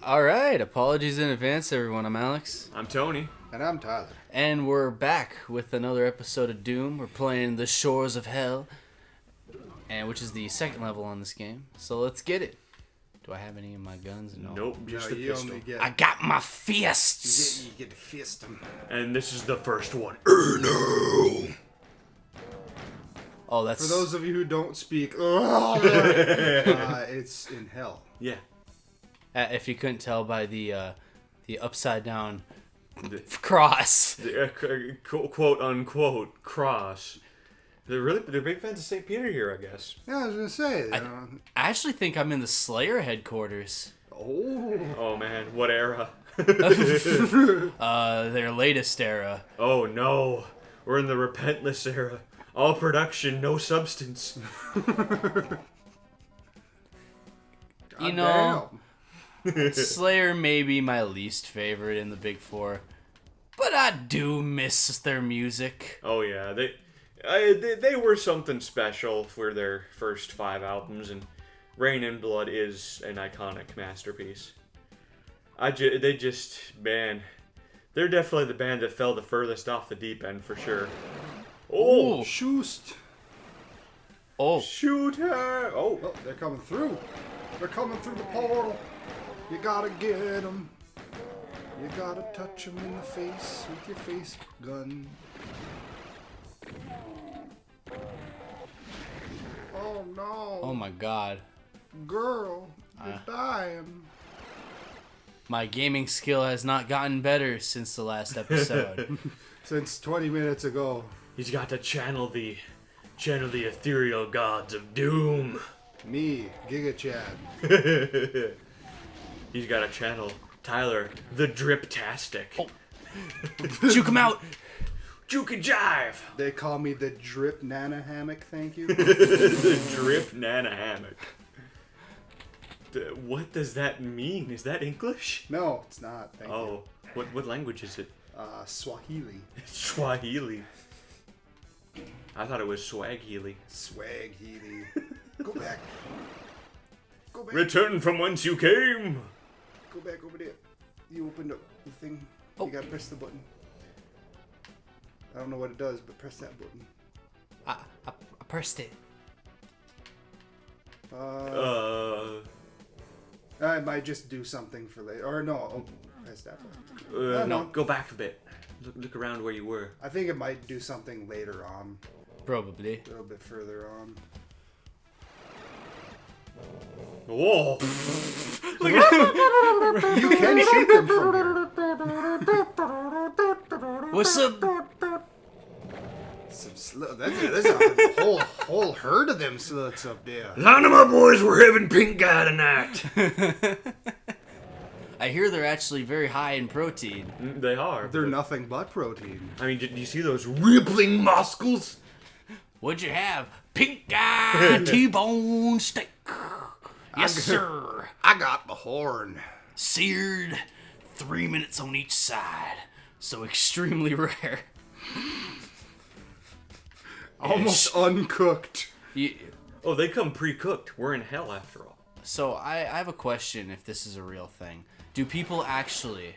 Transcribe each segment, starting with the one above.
Alright, apologies in advance, everyone. I'm Alex. I'm Tony. And I'm Tyler. And we're back with another episode of Doom. We're playing The Shores of Hell, and which is the second level on this game. So let's get it. Do I have any of my guns? No. Nope, just a pistol. I got my fists! You get to fist them. And this is the first one. Oh, that's... For those of you who don't speak, it's in hell. Yeah. if you couldn't tell by the upside down cross. The quote unquote cross. They're big fans of St. Peter here, I guess. Yeah, I was gonna say. I actually think I'm in the Slayer headquarters. Oh man, what era? Their latest era. Oh no, we're in the repentless era. All production, no substance. You know, Slayer may be my least favorite in the Big Four, but I do miss their music. Oh yeah, they were something special for their first 5 albums, and Rain and Blood is an iconic masterpiece. They're definitely the band that fell the furthest off the deep end for sure. Oh, Shoost. Oh, shoot her! Oh, they're coming through. They're coming through the portal. You gotta get them. You gotta touch them in the face with your face gun. Oh no. Oh my god. Girl, you're dying. My gaming skill has not gotten better since the last episode. Since 20 minutes ago. He's got to channel the ethereal gods of doom. Me, Giga Chad. He's got to channel Tylor, the Drip-tastic. Oh. Juke him out! Juke and jive! They call me the Drip Nana Hammock, thank you. The Drip Nana Hammock. What does that mean? Is that English? No, it's not, thank you. What language is it? Swahili. Swahili. I thought it was Swag-heely. Swag-heely. Go back. Go back. Return from whence you came! Go back over there. You opened up the thing. Oh. You gotta press the button. I don't know what it does, but press that button. I pressed it. I might just do something for later. Or no, press that button. No, go back a bit. Look around where you were. I think it might do something later on. Probably. A little bit further on. Whoa! You can shoot them from here. What's up? There's a whole herd of them sluts up there. Line 'em up, boys. We're having pink guy tonight. I hear they're actually very high in protein. They are. They're nothing but protein. I mean, did you see those rippling muscles? What'd you have? Pink guy T-bone steak. Yes, sir. I got the horn. Seared, 3 minutes on each side. So extremely rare. Almost uncooked. Oh, they come pre-cooked. We're in hell after all. So I have a question if this is a real thing. Do people actually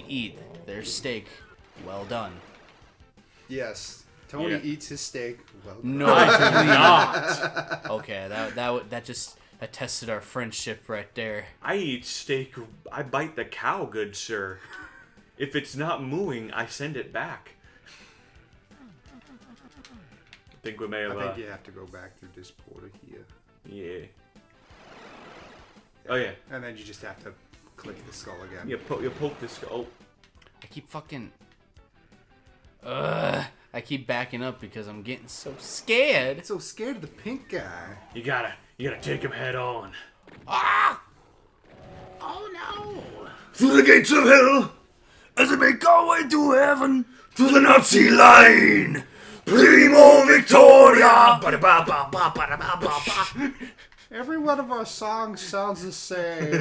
eat their steak well done? Yes. Tony eats his steak well done. No, I do not. Okay, that just tested our friendship right there. I eat steak. I bite the cow, good sir. If it's not mooing, I send it back. I think we may have. I think you have to go back through this portal here. Yeah. Oh yeah. And then you just have to click the skull again. You poke the skull. Oh. I keep fucking. I keep backing up because I'm getting so scared. I'm so scared of the pink guy. You gotta take him head on. Ah! Oh no! Through the gates of hell, as we make our way to heaven, to the Nazi line. Primo Victoria! Every one of our songs sounds the same.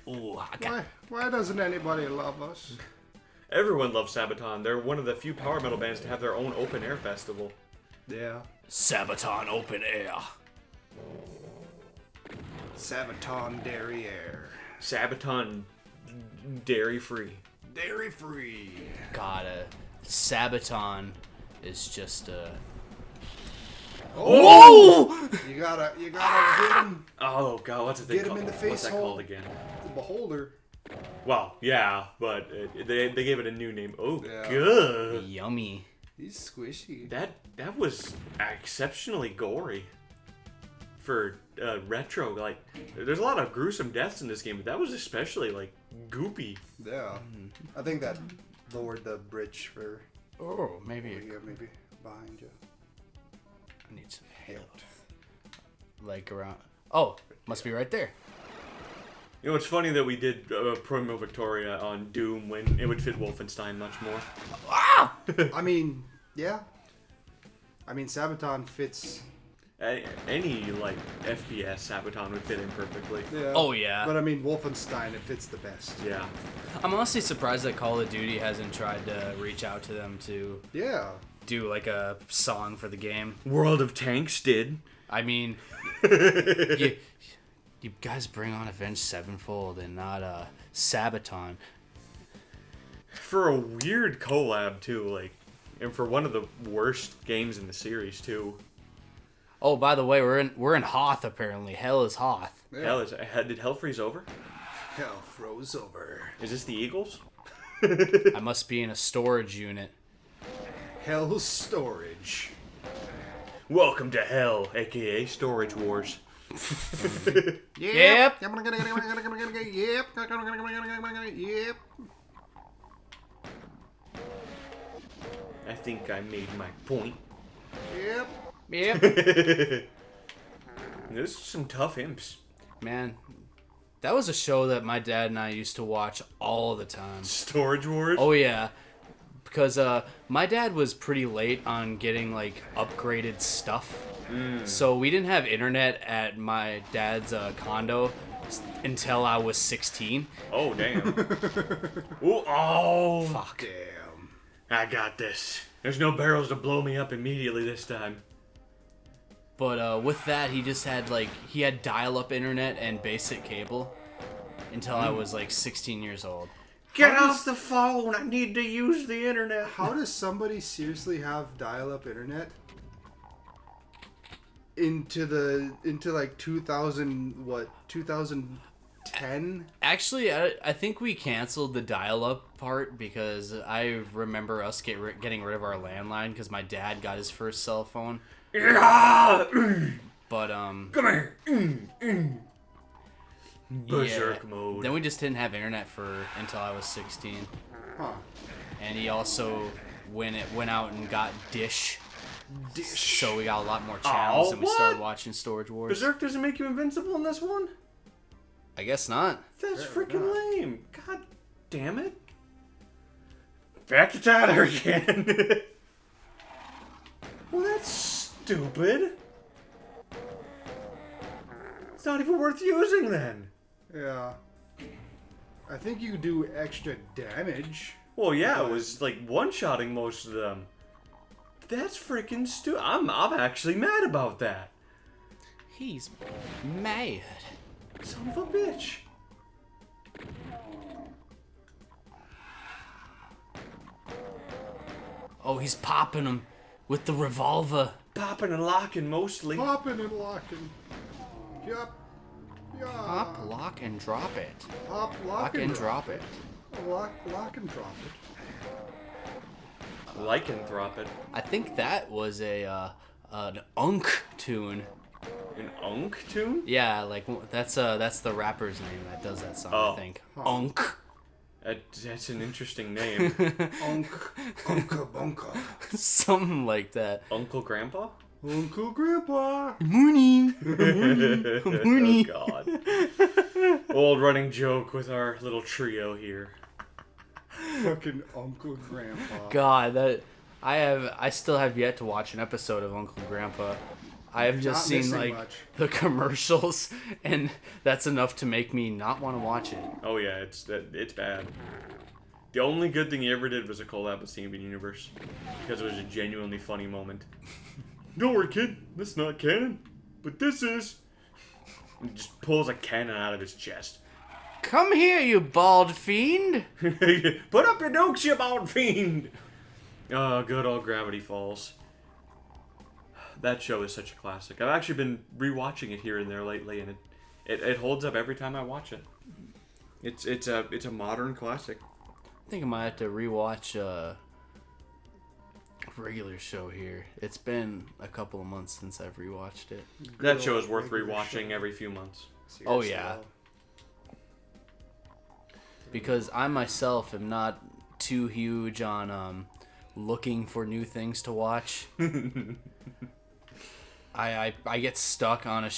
Ooh, Why doesn't anybody love us? Everyone loves Sabaton. They're one of the few power metal bands to have their own open air festival. Yeah. Sabaton Open Air. Sabaton Derriere. Sabaton dairy free. Dairy free. God, Sabaton is just a... Oh! You gotta get him. Oh god, what's it Get him called? in the face What's that hole. called again? The beholder. Well, yeah, but they gave it a new name. Oh, Yeah. good. Yummy. He's squishy. That was exceptionally gory for retro. Like, there's a lot of gruesome deaths in this game, but that was especially like goopy. Yeah. I think that lowered the bridge for Oh, maybe maybe behind you. I need some health. Like around... Oh, must be right there. You know, it's funny that we did Promo Victoria on Doom when it would fit Wolfenstein much more. I mean, yeah. I mean, Sabaton fits. Any, like, FPS Sabaton would fit in perfectly. Yeah. Oh, yeah. But I mean, Wolfenstein, it fits the best. Yeah. I'm honestly surprised that Call of Duty hasn't tried to reach out to them to Yeah. do like a song for the game. World of Tanks did. I mean, you guys bring on Avenged Sevenfold and not Sabaton. For a weird collab, too, like, and for one of the worst games in the series, too. Oh, by the way, we're in Hoth apparently. Hell is Hoth. Yeah. Hell, did Hell freeze over? Hell froze over. Is this the Eagles? I must be in a storage unit. Hell storage. Welcome to Hell, aka Storage Wars. Yep. Yep. I think I made my point. Yep. Yep. There's some tough imps. Man, that was a show that my dad and I used to watch all the time. Storage Wars? Oh yeah, because my dad was pretty late on getting like upgraded stuff, so we didn't have internet at my dad's condo until I was 16. Oh, damn. Ooh, oh, Fuck. Damn. I got this. There's no barrels to blow me up immediately this time. But with that, he just had he had dial-up internet and basic cable until I was like 16 years old. Get off the phone! I need to use the internet. How does somebody seriously have dial-up internet into like 2010? Actually, I think we canceled the dial-up part because I remember us getting rid of our landline because my dad got his first cell phone. Yeah! But Come here. Berserk mode. Then we just didn't have internet until I was 16. Huh. And he also went out and got Dish. So we got a lot more channels and we started watching Storage Wars. Berserk doesn't make you invincible in this one? I guess not. That's freaking lame. God damn it. Back to Tyler again. Well, that's stupid. It's not even worth using then. Yeah. I think you do extra damage. Well, yeah, it was like one-shotting most of them. That's freaking stupid. I'm actually mad about that. He's mad. Son of a bitch. Oh, he's popping him with the revolver. Popping and locking mostly. Popping and locking. Yup. Yeah. Pop, lock, and drop it. Pop, Lock and drop it. Lock and drop it. Lycanthrope it. I think that was an Unk tune. An Unk tune? Yeah, that's the rapper's name that does that song. Oh. I think Huh. Unk. That's an interesting name. Unca bunka. Something like that. Uncle Grandpa? Uncle Grandpa. Morning. Oh, God. Old running joke with our little trio here. Fucking Uncle Grandpa. God, I still have yet to watch an episode of Uncle Grandpa. I have just Not seen missing much. the commercials, and that's enough to make me not want to watch it. Oh yeah, it's bad. The only good thing he ever did was a collab with Steven Universe, because it was a genuinely funny moment. Don't worry, kid. That's not canon. But this is. He just pulls a cannon out of his chest. Come here, you bald fiend. Put up your dukes, you bald fiend. Oh, good old Gravity Falls. That show is such a classic. I've actually been rewatching it here and there lately, and it holds up every time I watch it. It's a modern classic. I think I might have to rewatch a regular show here. It's been a couple of months since I've rewatched it. That show is worth rewatching every few months. Seriously, Oh, yeah. Because I myself am not too huge on looking for new things to watch. I get stuck on a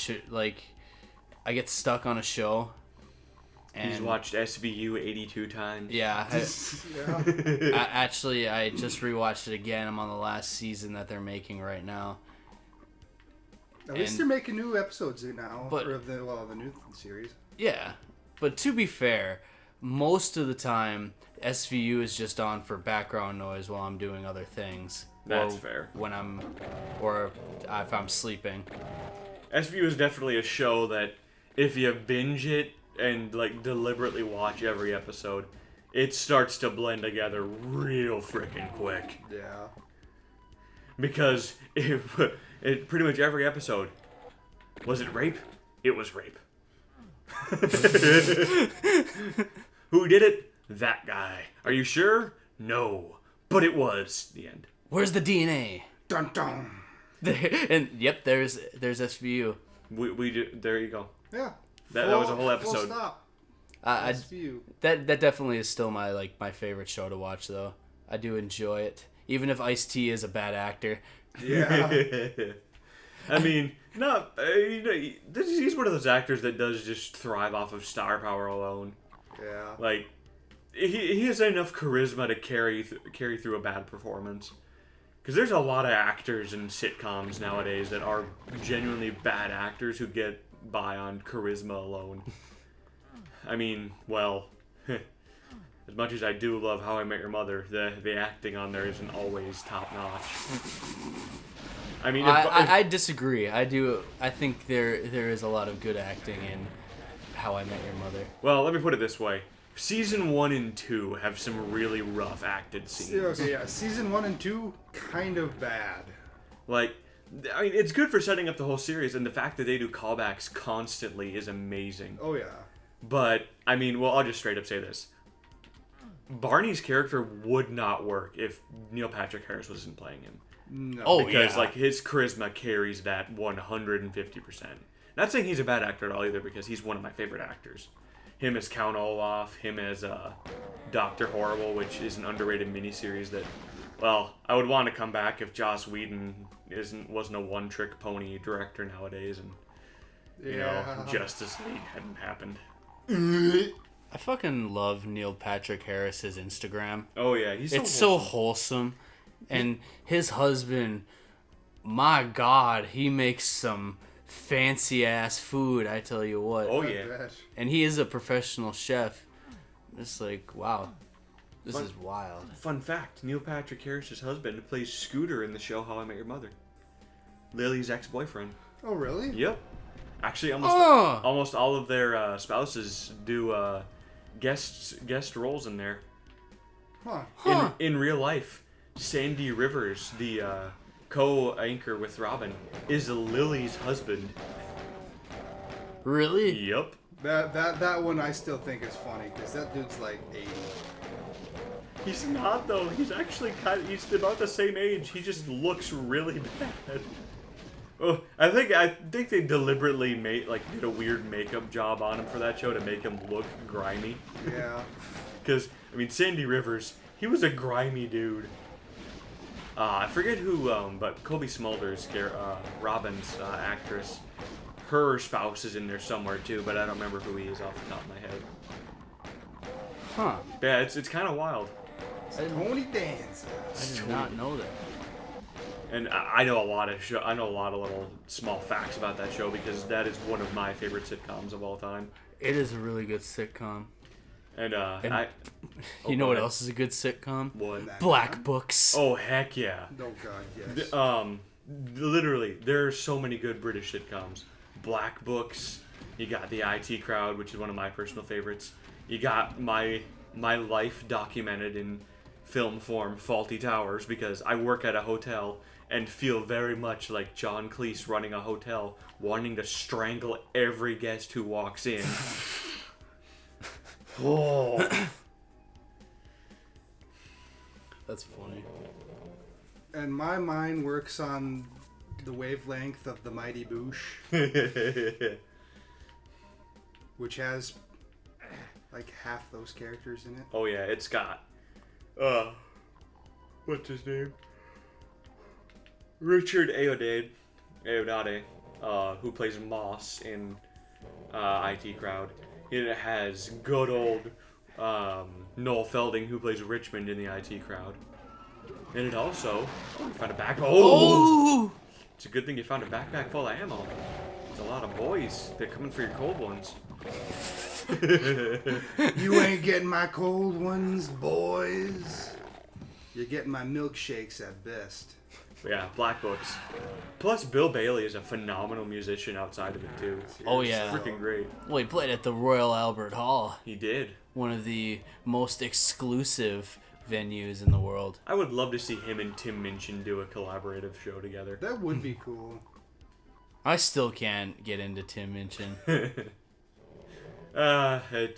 I get stuck on a show. And He's watched SVU 82 times. yeah, Yeah. actually, I just rewatched it again. I'm on the last season that they're making right now. At least And- they're making new episodes now. But- or of the new series. Yeah, but to be fair, most of the time SVU is just on for background noise while I'm doing other things. That's or fair. When if I'm sleeping. SVU is definitely a show that if you binge it and like deliberately watch every episode, it starts to blend together real freaking quick. Yeah. Because it pretty much every episode, was it rape? It was rape. Who did it? That guy. Are you sure? No. But it was. The end. Where's the DNA? Dun dun. And yep, there's SVU. There you go. Yeah. That was a whole episode. Full stop. I SVU. that definitely is still my favorite show to watch though. I do enjoy it, even if Ice-T is a bad actor. Yeah. I mean, no, he's one of those actors that does just thrive off of star power alone. Yeah. Like, he has enough charisma to carry through a bad performance. Because there's a lot of actors in sitcoms nowadays that are genuinely bad actors who get by on charisma alone. I mean, well, as much as I do love How I Met Your Mother, the acting on there isn't always top notch. I mean, I disagree. I think there is a lot of good acting in How I Met Your Mother. well, let me put it this way. Season 1 and 2 have some really rough acted scenes. Okay, yeah. Season 1 and 2, kind of bad. Like, I mean, it's good for setting up the whole series, and the fact that they do callbacks constantly is amazing. Oh, yeah. But, I mean, well, I'll just straight up say this. Barney's character would not work if Neil Patrick Harris wasn't playing him. No. Oh, Because, yeah. like, his charisma carries that 150%. Not saying he's a bad actor at all either, because he's one of my favorite actors. Him as Count Olaf, him as Dr. Horrible, which is an underrated miniseries that, well, I would want to come back if Joss Whedon wasn't a one-trick pony director nowadays, and, you know, Justice League hadn't happened. I fucking love Neil Patrick Harris's Instagram. Oh, yeah, It's so wholesome. And his husband, my God, he makes some fancy ass food, I tell you what. Oh, I yeah. bet. And he is a professional chef. It's like, wow. This Fun- is wild. Fun fact, Neil Patrick Harris's husband plays Scooter in the show How I Met Your Mother. Lily's ex-boyfriend. Oh, really? Yep. Actually, Oh! almost all of their spouses do guest roles in there. Huh. Huh. In real life, Sandy Rivers, the co-anchor with Robin, is Lily's husband. Really? Yep. That one I still think is funny, because that dude's like 80. He's not though. He's actually he's about the same age. He just looks really bad. Oh, I think they deliberately did a weird makeup job on him for that show to make him look grimy. Yeah. Because I mean, Sandy Rivers, he was a grimy dude. I forget who, but Kobe Smulders, Robin's actress, her spouse is in there somewhere too, but I don't remember who he is off the top of my head. Huh. Yeah, it's kind of wild. Tony Danza. I did not know that. And I know a lot of little small facts about that show because that is one of my favorite sitcoms of all time. It is a really good sitcom. And You know go what ahead. else is a good sitcom? What? Black Books. Oh heck yeah! Oh, God, yes. Literally, there are so many good British sitcoms. Black Books. You got The IT Crowd, which is one of my personal favorites. You got my life documented in film form, Faulty Towers, because I work at a hotel and feel very much like John Cleese running a hotel, wanting to strangle every guest who walks in. Oh. That's funny. And my mind works on the wavelength of the Mighty Boosh, which has like half those characters in it. Oh yeah, it's got what's his name? Richard Ayoade, who plays Moss in IT Crowd. It has good old Noel Felding, who plays Richmond in the IT Crowd. And it also found a backpack. Oh! It's a good thing you found a backpack full of ammo. It's a lot of boys. They're coming for your cold ones. You ain't getting my cold ones, boys. You're getting my milkshakes at best. Yeah, Black Books. Plus, Bill Bailey is a phenomenal musician outside of it, too. Oh, yeah. It's freaking great. Well, he played at the Royal Albert Hall. He did. One of the most exclusive venues in the world. I would love to see him and Tim Minchin do a collaborative show together. That would be cool. I still can't get into Tim Minchin.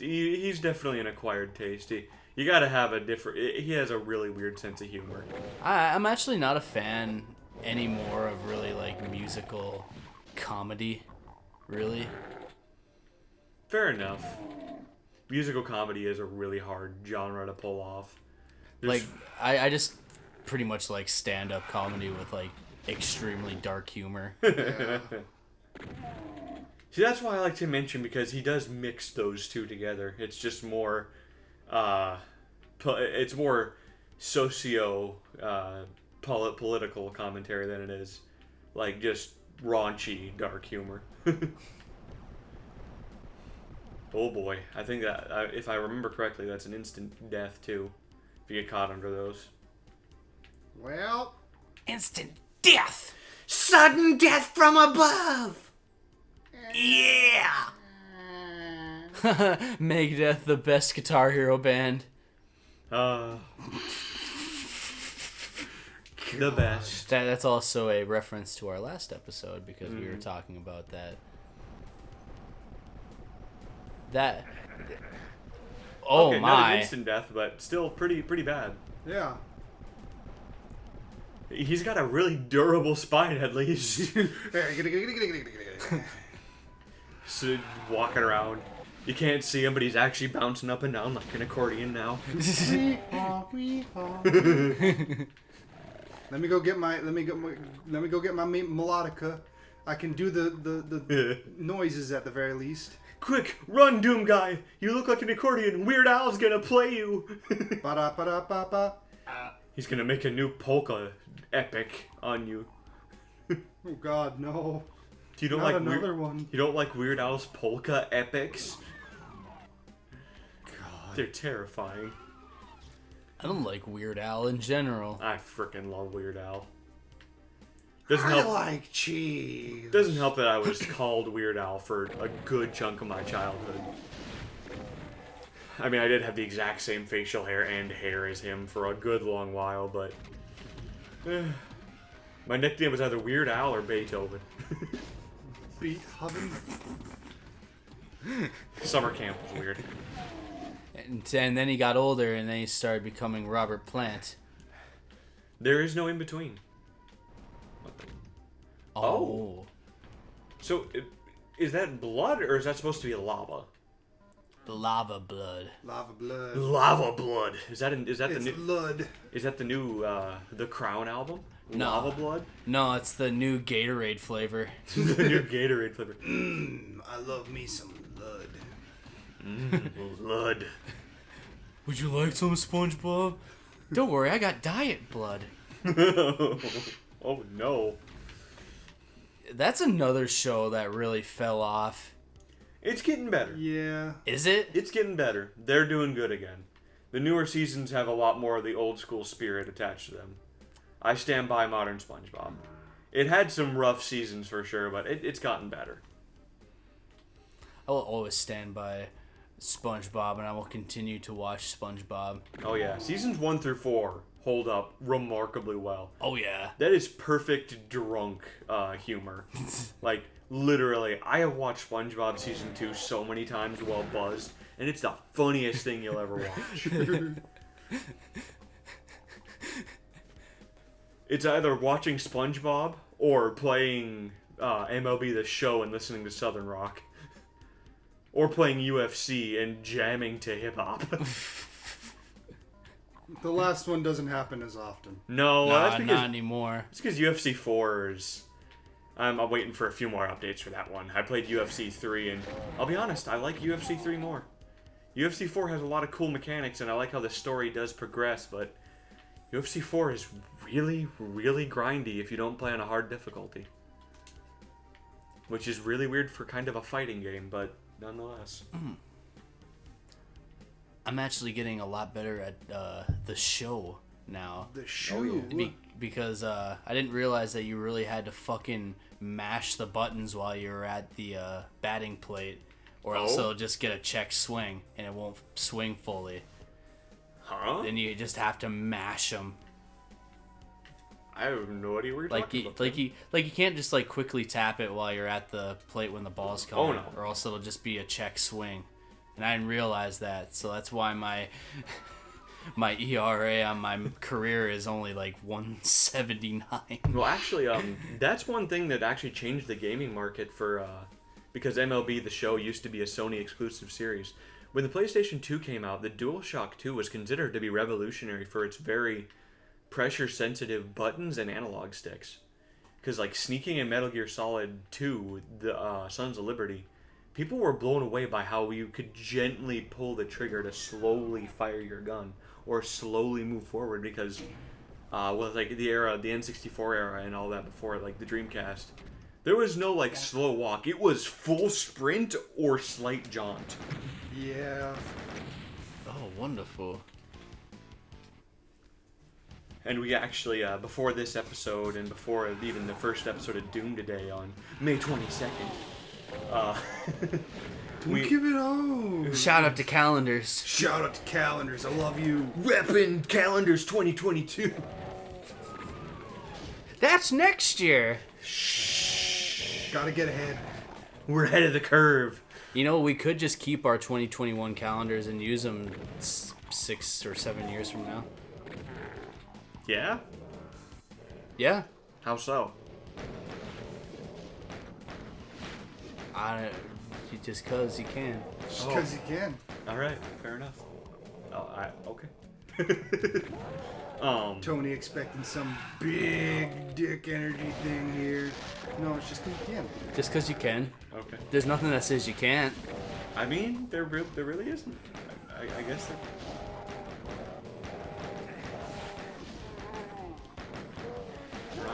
He's definitely an acquired taste. You gotta have a different... He has a really weird sense of humor. I'm actually not a fan anymore of really, like, musical comedy. Really. Fair enough. Musical comedy is a really hard genre to pull off. There's... Like, I just pretty much like stand-up comedy with, like, extremely dark humor. Yeah. See, that's why I like Tim Minchin, because he does mix those two together. It's just more... it's more political commentary than it is like just raunchy dark humor. Oh boy, I think that if I remember correctly, that's an instant death too. If you get caught under those. Well, Instant death! Sudden death from above. Yeah! Megadeth, the best Guitar Hero band. The best. That's also a reference to our last episode because we were talking about that. Oh okay, my! not an instant death, but still pretty bad. yeah. He's got a really durable spine, at least. So walking around, you can't see him, but he's actually bouncing up and down like an accordion now. Let me go get my melodica. I can do the noises at the very least. Quick, run, Doom Guy! You look like an accordion. Weird Al's gonna play you. Ba-da-ba-da-ba-ba. He's gonna make a new polka epic on you. Oh God, no! You don't Not like another one. You don't like Weird Al's polka epics? God, They're terrifying. I don't like Weird Al in general. I freaking love Weird Al. I Doesn't help. like cheese. Doesn't help that I was called Weird Al for a good chunk of my childhood. I mean, I did have the exact same facial hair and hair as him for a good long while, but my nickname was either Weird Al or Beethoven. Beethoven. Summer camp was weird. And then he got older, and then he started becoming Robert Plant. There is no in between. Oh. So, is that blood or is that supposed to be lava? Lava blood. Lava blood. Lava blood. Is that It's the new? blood. Is that the new The Crown album? No. Lava blood. No, it's the new Gatorade flavor. The new Gatorade flavor. I love me some blood. Blood. Would you like some, SpongeBob? Don't worry, I got diet blood. Oh no. That's another show that really fell off. It's getting better. Yeah. Is it? It's getting better. They're doing good again. The newer seasons have a lot more of the old school spirit attached to them. I stand by modern SpongeBob. It had some rough seasons for sure, but it's gotten better. I will always stand by SpongeBob, and I will continue to watch SpongeBob. Oh yeah, seasons 1 through 4 hold up remarkably well. Oh yeah. That is perfect drunk humor. Like, literally, I have watched SpongeBob season 2 so many times while buzzed, and it's the funniest thing you'll ever watch. It's either watching SpongeBob or playing MLB The Show and listening to Southern Rock. Or playing UFC and jamming to hip-hop. The last one doesn't happen as often. No, that's because... not anymore. It's because UFC 4 is... I'm waiting for a few more updates for that one. I played UFC 3, and I'll be honest, I like UFC 3 more. UFC 4 has a lot of cool mechanics, and I like how the story does progress, but UFC 4 is really, really grindy if you don't play on a hard difficulty. Which is really weird for kind of a fighting game, but nonetheless. I'm actually getting a lot better at the show now. The shoe. Because I didn't realize that you really had to fucking mash the buttons while you were at the batting plate, or else it'll just get a check swing and it won't swing fully. Huh? Then you just have to mash them. I have no idea what you're talking about. You can't just like quickly tap it while you're at the plate when the ball's coming, Oh, no. or else it'll just be a check swing. And I didn't realize that, so that's why my ERA on my career is only like 179. Well, actually, that's one thing that actually changed the gaming market for, because MLB The Show used to be a Sony exclusive series. When the PlayStation 2 came out, the DualShock 2 was considered to be revolutionary for its very pressure-sensitive buttons and analog sticks. Because, like, sneaking in Metal Gear Solid 2, the Sons of Liberty, people were blown away by how you could gently pull the trigger to slowly fire your gun or slowly move forward because, like the N64 era and all that before, like the Dreamcast, there was no like slow walk. It was full sprint or slight jaunt. Yeah. Oh, wonderful. And we actually, before this episode and before even the first episode of Doom today on May 22nd, Don't give it up. Shout out to calendars. Shout out to calendars. I love you. Weapon Calendars 2022. That's next year. Gotta get ahead. We're ahead of the curve. You know, we could just keep our 2021 calendars and use them 6 or 7 years from now. Yeah? Yeah. How so? Just cause you can. Just because you can. All right, fair enough. Okay. Tony expecting some big dick energy thing here. No, it's just because you can. Just cause you can. Okay. There's nothing that says you can't. I mean, there really isn't. I guess there...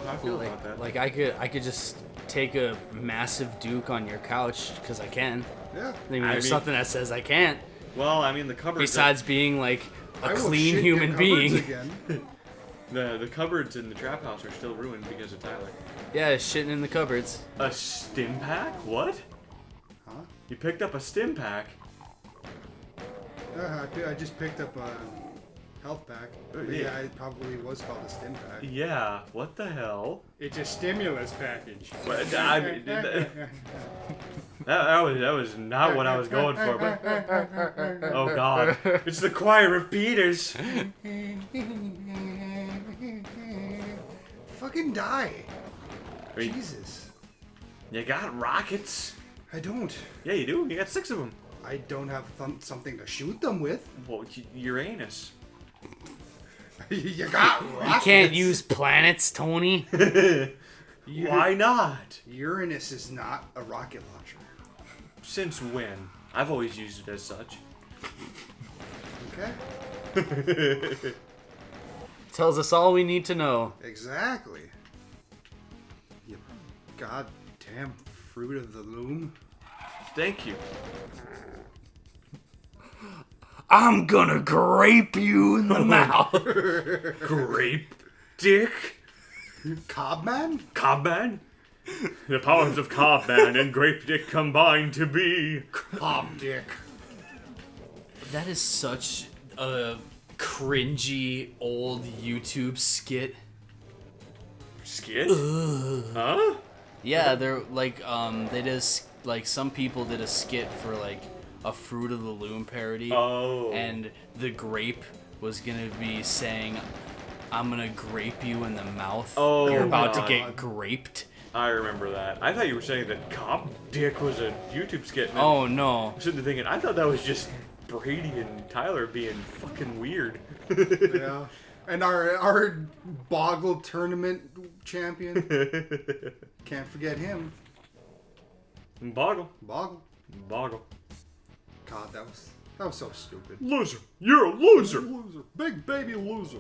How I feel about that. Like I could just take a massive duke on your couch because I can. Yeah. I mean, there's something that says I can't. Well, I mean, the cupboards... Besides being like a I will clean shit human your being. again. The cupboards in the trap house are still ruined because of Tylor. Yeah, shitting in the cupboards. A stim pack? What? Huh? You picked up a stim pack? I just picked up a health pack. But Yeah. yeah, it probably was called a stim pack. Yeah, what the hell? It's a stimulus package. But, I mean, that was not what I was going for, but... Oh, God. It's the choir of Peters. Fucking die. I mean, Jesus. you got rockets. I don't. Yeah, you do. You got 6 of them. I don't have something to shoot them with. Well, Uranus. You got rockets. You can't use planets, Tony. Why not? Uranus is not a rocket launcher. Since when? I've always used it as such. Okay. Tells us all we need to know. Exactly. You goddamn fruit of the loom. Thank you. I'm gonna grape you in the mouth. Grape dick. Cobman? Cobman? The powers of Cobman and Grape Dick combine to be... Cob Dick. That is such a cringy old YouTube skit. Skit? Huh? Yeah, they're like they did like some people did a skit for like a Fruit of the Loom parody. Oh. And the grape was gonna be saying, "I'm gonna grape you in the mouth. Oh, You're about God. to get graped." I remember that. I thought you were saying that Cob Dick was a YouTube skit. And Oh no. I'm sitting there thinking, I thought that was just Brady and Tyler being fucking weird. Yeah. And our Boggle tournament champion. Can't forget him. Boggle. Boggle. Boggle. God, that was so stupid. Loser. You're a loser. Loser. Big baby loser.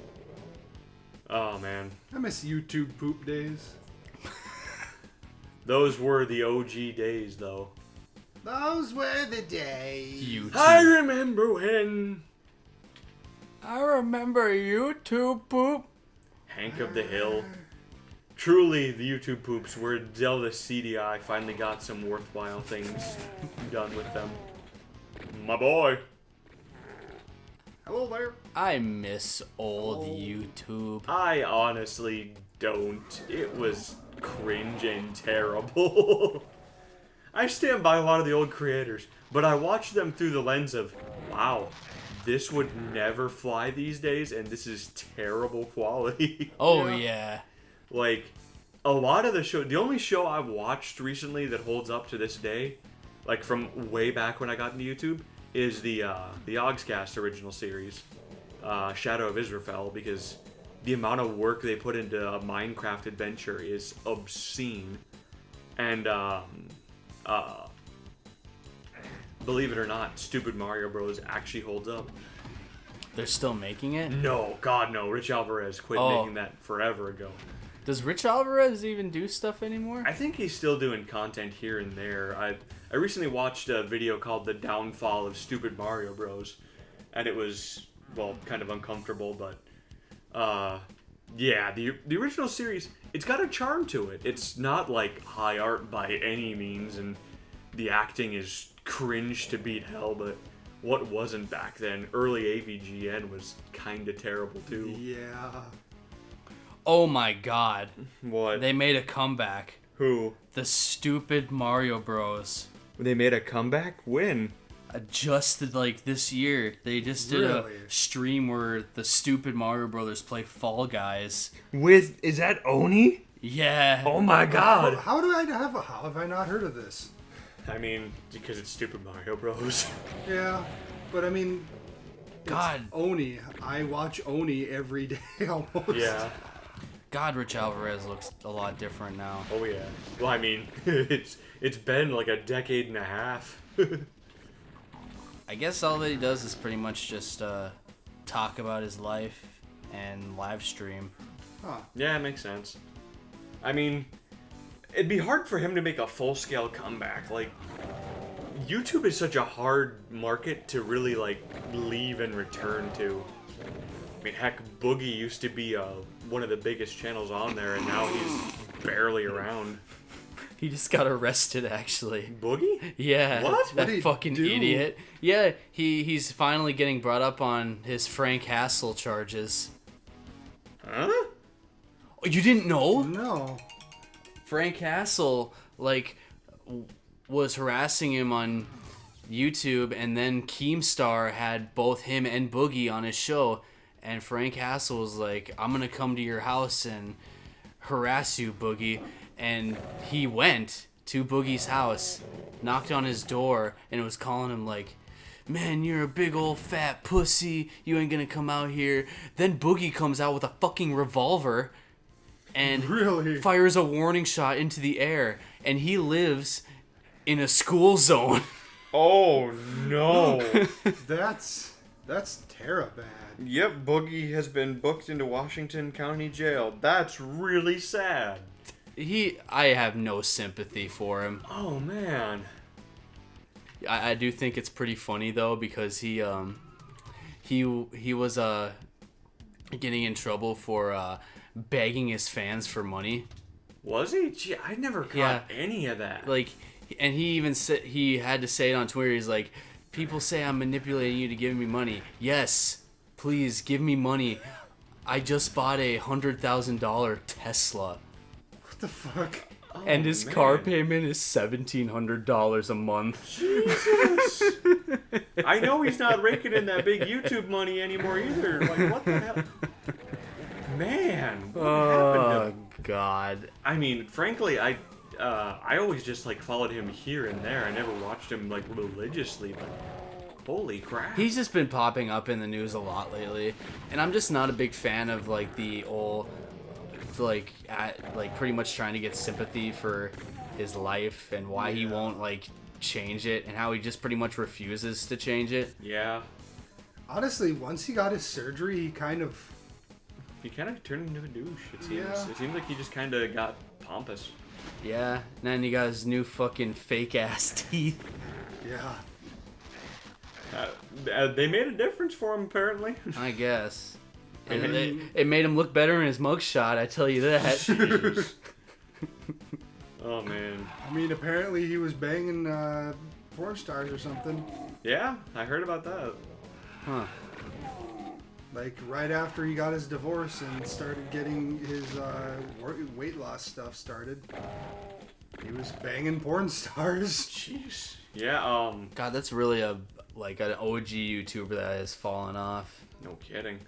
Oh, man. I miss YouTube poop days. Those were the OG days, though. Those were the days. YouTube. I remember when I remember YouTube poop. Hank of the Hill. Truly, the YouTube poops where Zelda CDI finally got some worthwhile things done with them. My boy. Hello there. I miss old YouTube. I honestly don't. It was cringe and terrible. I stand by a lot of the old creators, but I watch them through the lens of, wow, this would never fly these days, and this is terrible quality. Oh Yeah. yeah. Like, a lot of the only show I've watched recently that holds up to this day, like from way back when I got into YouTube, is the Ogscast original series, Shadow of Israfel, because the amount of work they put into a Minecraft adventure is obscene. And, believe it or not, Stupid Mario Bros. Actually holds up. They're still making it? No, God no, Rich Alvarez quit Oh. making that forever ago. Does Rich Alvarez even do stuff anymore? I think he's still doing content here and there. I recently watched a video called The Downfall of Stupid Mario Bros. And it was, well, kind of uncomfortable, but yeah, the original series, it's got a charm to it. It's not like high art by any means, and the acting is cringe to beat hell, but what wasn't back then? Early AVGN was kind of terrible too. Yeah. Oh my god. What? They made a comeback. Who? The Stupid Mario Bros. They made a comeback? When? Just like this year, they just did Really? a stream where the Stupid Mario Brothers play Fall Guys. Is that Oni? Yeah. Oh my god! How have I not heard of this? I mean, because it's Stupid Mario Bros. Yeah, but I mean, it's God. Oni. I watch Oni every day almost. Yeah. God, Rich Alvarez looks a lot different now. Oh yeah. Well, I mean, it's been like a decade and a half. I guess all that he does is pretty much just talk about his life and live stream. Huh. Yeah, it makes sense. I mean, it'd be hard for him to make a full-scale comeback. Like, YouTube is such a hard market to really, like, leave and return to. I mean, heck, Boogie used to be one of the biggest channels on there, and now he's barely around. He just got arrested, actually. Boogie? Yeah. What? That What'd he fucking do? idiot. Yeah, he's finally getting brought up on his Frank Hassel charges. Huh? Oh, you didn't know? No. Frank Hassel, was harassing him on YouTube, and then Keemstar had both him and Boogie on his show, and Frank Hassel was like, I'm gonna come to your house and harass you, Boogie. And he went to Boogie's house, knocked on his door, and was calling him like, man, you're a big old fat pussy, you ain't gonna come out here. Then Boogie comes out with a fucking revolver and Really? fires a warning shot into the air, and he lives in a school zone. Oh, no. That's terrible. Yep, Boogie has been booked into Washington County Jail. That's really sad. I have no sympathy for him. Oh, man. I do think it's pretty funny though, because he was getting in trouble for begging his fans for money. Was he? Gee, I never caught any of that. Like, and he even said he had to say it on Twitter. He's like, people say I'm manipulating you to give me money. Yes, please give me money. I just bought a $100,000 Tesla. What the fuck? Oh, And his car payment is $1,700 a month. Jesus! I know he's not raking in that big YouTube money anymore either. Like, what the hell? Man, what happened to... God. I mean, frankly, I always just like followed him here and there. I never watched him like religiously, but holy crap. He's just been popping up in the news a lot lately, and I'm just not a big fan of like the old, like pretty much trying to get sympathy for his life and why he won't like change it, and how he just pretty much refuses to change it. Yeah. Honestly, once he got his surgery, he kind of turned into a douche. It seems. Yeah. It seems like he just kind of got pompous. Yeah, and then he got his new fucking fake ass teeth. yeah. They made a difference for him, apparently. I guess. And Mhm. it made him look better in his mugshot, I tell you that. Jesus. Oh man. I mean, apparently he was banging porn stars or something. Yeah, I heard about that. Huh. Like right after he got his divorce and started getting his weight loss stuff started, he was banging porn stars. Jeez. Yeah. God, that's really an OG YouTuber that has fallen off. No kidding.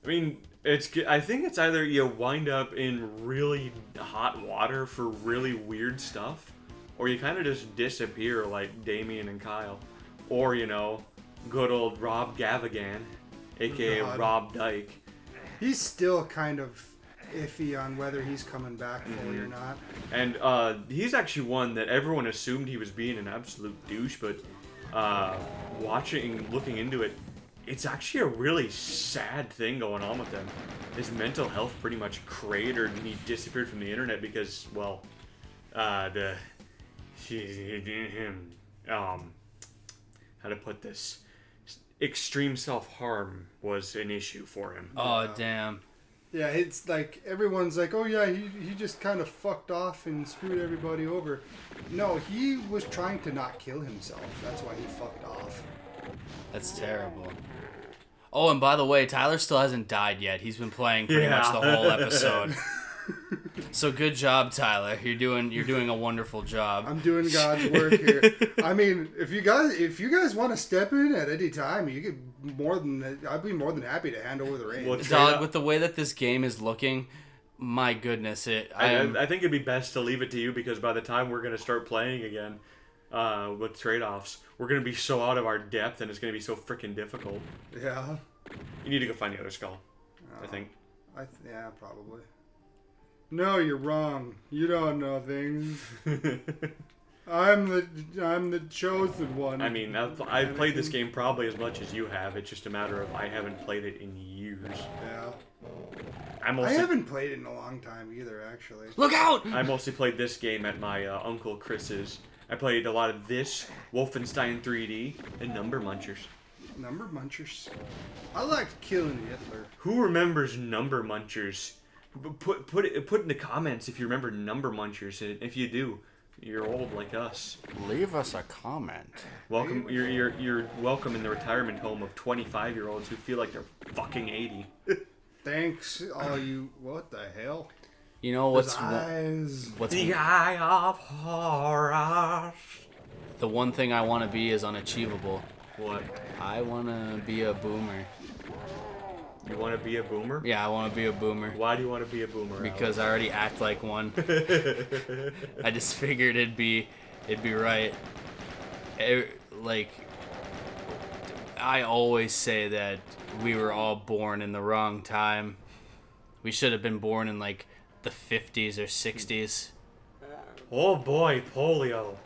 I mean, I think it's either you wind up in really hot water for really weird stuff, or you kind of just disappear like Damien and Kyle, or good old Rob Gavigan, aka God. Rob Dyke. He's still kind of iffy on whether he's coming back fully or not. And he's actually one that everyone assumed he was being an absolute douche, but looking into it, it's actually a really sad thing going on with him. His mental health pretty much cratered and he disappeared from the internet because, well, how to put this? Extreme self-harm was an issue for him. Oh, damn. Yeah, it's like everyone's like, oh yeah, he just kind of fucked off and screwed everybody over. No, he was trying to not kill himself. That's why he fucked off. That's terrible. Oh, and by the way, Tylor still hasn't died yet. He's been playing pretty much the whole episode. So good job, Tylor. You're doing a wonderful job. I'm doing God's work here. I mean, if you guys want to step in at any time, you could I'd be more than happy to hand over the reins. Well, Dog, with the way that this game is looking, my goodness, I think it'd be best to leave it to you because by the time we're going to start playing again with trade-offs, we're going to be so out of our depth and it's going to be so freaking difficult. Yeah. You need to go find the other skull, I think. Yeah, probably. No, you're wrong. You don't know things. I'm the chosen one. I mean, I've played this game probably as much as you have. It's just a matter of I haven't played it in years. Yeah. I haven't played it in a long time either, actually. Look out! I mostly played this game at my Uncle Chris's. I played a lot of this, Wolfenstein 3D, and Number Munchers. Number Munchers. I liked killing Hitler. Who remembers Number Munchers? Put in the comments if you remember Number Munchers. And if you do, you're old like us. Leave us a comment. Welcome. You're welcome in the retirement home of 25-year-olds who feel like they're fucking 80. Thanks, all you. What the hell? You know what's the eye of horror. The one thing I want to be is unachievable. What? I want to be a boomer. You want to be a boomer? Yeah, I want to be a boomer. Why do you want to be a boomer? Because I already act like one. I just figured it'd be right. I always say that we were all born in the wrong time. We should have been born in like the 50s or 60s. Oh boy, polio.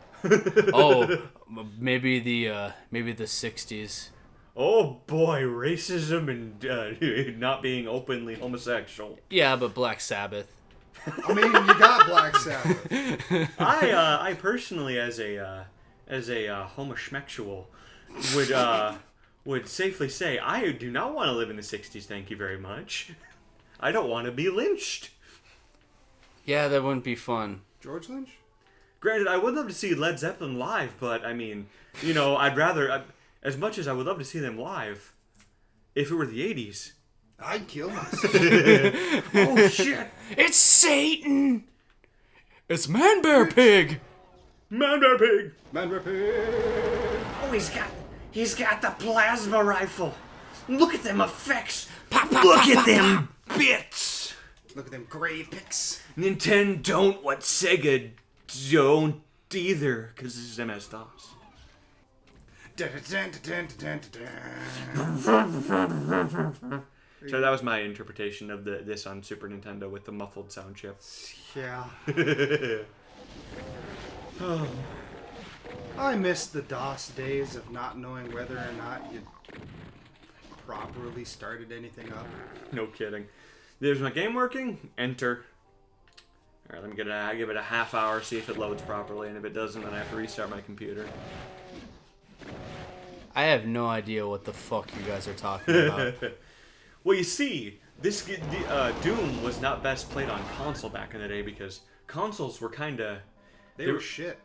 Oh, maybe the 60s. Oh boy, racism and not being openly homosexual. Yeah, but Black Sabbath. I mean, you got Black Sabbath. I personally, as a homosexual, would safely say I do not want to live in the '60s. Thank you very much. I don't want to be lynched. Yeah, that wouldn't be fun. George Lynch? Granted, I would love to see Led Zeppelin live, but I mean, you know, I'd rather, as much as I would love to see them live, if it were the 80s. I'd kill myself. Oh, shit. It's Satan! It's Man Bear Pig! Man Bear Pig. Man Pig. Oh, he's got the plasma rifle. Look at them effects. Pop, pop, Look pop, at pop, them bits. Look at them graphics. Nintendo don't what Sega don't either, because this is MS-DOS. So that was my interpretation of this on Super Nintendo with the muffled sound chip. Yeah. I miss the DOS days of not knowing whether or not you properly started anything up. No kidding. There's my game working. Enter. All right, let me give it a half hour, see if it loads properly, and if it doesn't, then I have to restart my computer. I have no idea what the fuck you guys are talking about. Well, you see, Doom was not best played on console back in the day because consoles were kind of... They were shit.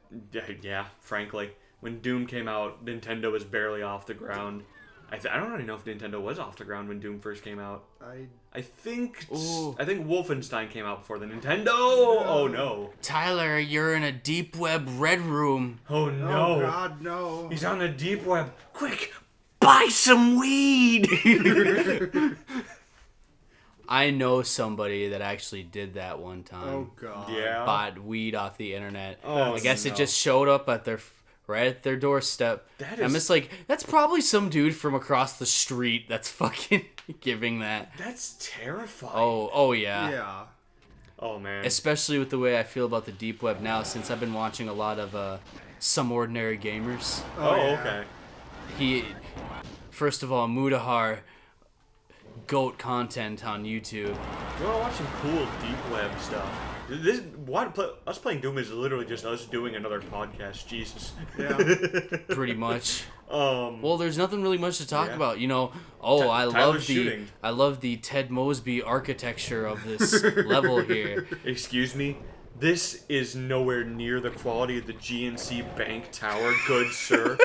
Yeah, frankly. When Doom came out, Nintendo was barely off the ground. I don't really know if Nintendo was off the ground when Doom first came out. I think Wolfenstein came out before the Nintendo. Oh no. Tyler, you're in a deep web red room. Oh no. Oh God, no. He's on the deep web. Quick, buy some weed. I know somebody that actually did that one time. Oh God. Yeah. Bought weed off the internet. Oh, I guess no. it just showed up at right at their doorstep. I'm just like, that's probably some dude from across the street that's fucking giving that. That's terrifying. Oh yeah. Yeah. Oh man. Especially with the way I feel about the deep web now, since I've been watching a lot of Some Ordinary Gamers. Oh, yeah. okay. First of all, Mudahar, GOAT content on YouTube. You want to watch some cool deep web stuff? Us playing Doom is literally just us doing another podcast. Jesus. Yeah. Pretty much. Um. Well, there's nothing really much to talk Yeah. about, you know. Tyler's I love the Ted Mosby architecture of this level here. Excuse me. This is nowhere near the quality of the GNC Bank Tower, good sir.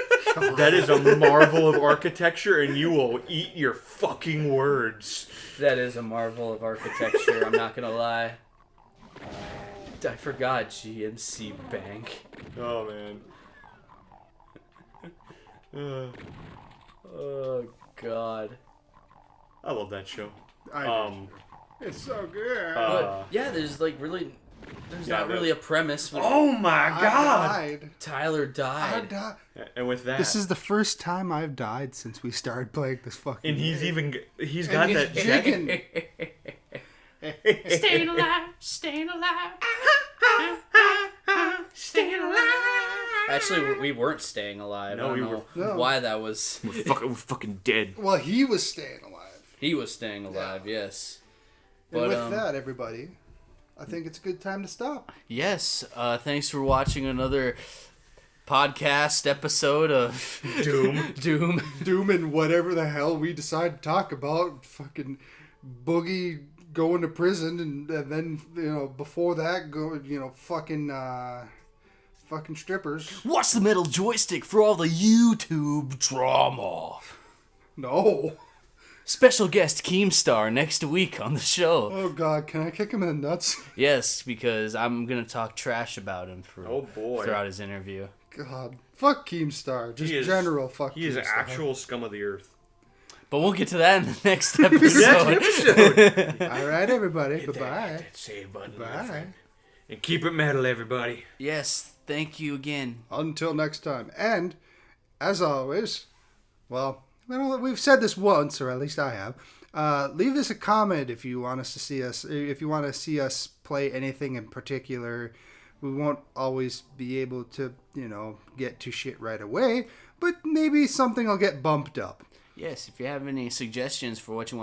That is a marvel of architecture, and you will eat your fucking words. That is a marvel of architecture, I'm not gonna lie. I forgot GNC Bank. Oh man. Oh God. I love that show. It's so good. But yeah, there's not really a premise. Oh my I god! died. Tyler I died. died. And with that, This is the first time I've died since we started playing this fucking and he's game. got And that he's jacket. jigging. Staying alive, staying alive, staying alive. Actually, we weren't staying alive. No, I we don't were- know why that was. We're fucking dead. Well, he was staying alive. He was staying alive, yes. And But with that, everybody, I think it's a good time to stop. yes, thanks for watching another podcast episode of Doom. Doom and whatever the hell we decide to talk about. Fucking Boogie going to prison and then, before that, fucking strippers. Watch the Metal Joystick for all the YouTube drama. No. Special guest Keemstar next week on the show. Oh, God. Can I kick him in the nuts? Yes, because I'm going to talk trash about him Oh, boy. throughout his interview. God. Fuck Keemstar. Just general fuck He is Keemstar. actual scum of the earth. But we'll get to that in the next episode. All right, everybody. Bye-bye. That save button. Bye. And keep it metal, everybody. Yes, thank you again. Until next time. And, as always, well, we've said this once, or at least I have. Leave us a comment if you want us to see us. If you want to see us play anything in particular. We won't always be able to, get to shit right away, but maybe something will get bumped up. Yes, if you have any suggestions for what we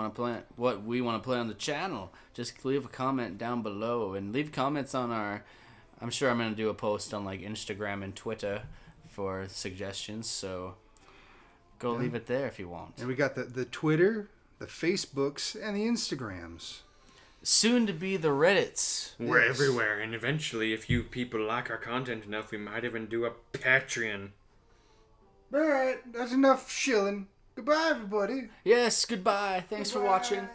want to play on the channel, just leave a comment down below and leave comments on I'm sure I'm going to do a post on Instagram and Twitter for suggestions, so go leave it there if you want. And we got the Twitter, the Facebooks, and the Instagrams. soon to be the Reddits. We're Yes. everywhere, and eventually, if you people like our content enough, we might even do a Patreon. Alright, that's enough shilling. Goodbye, everybody. Yes, goodbye. Thanks for watching.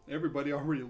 Everybody already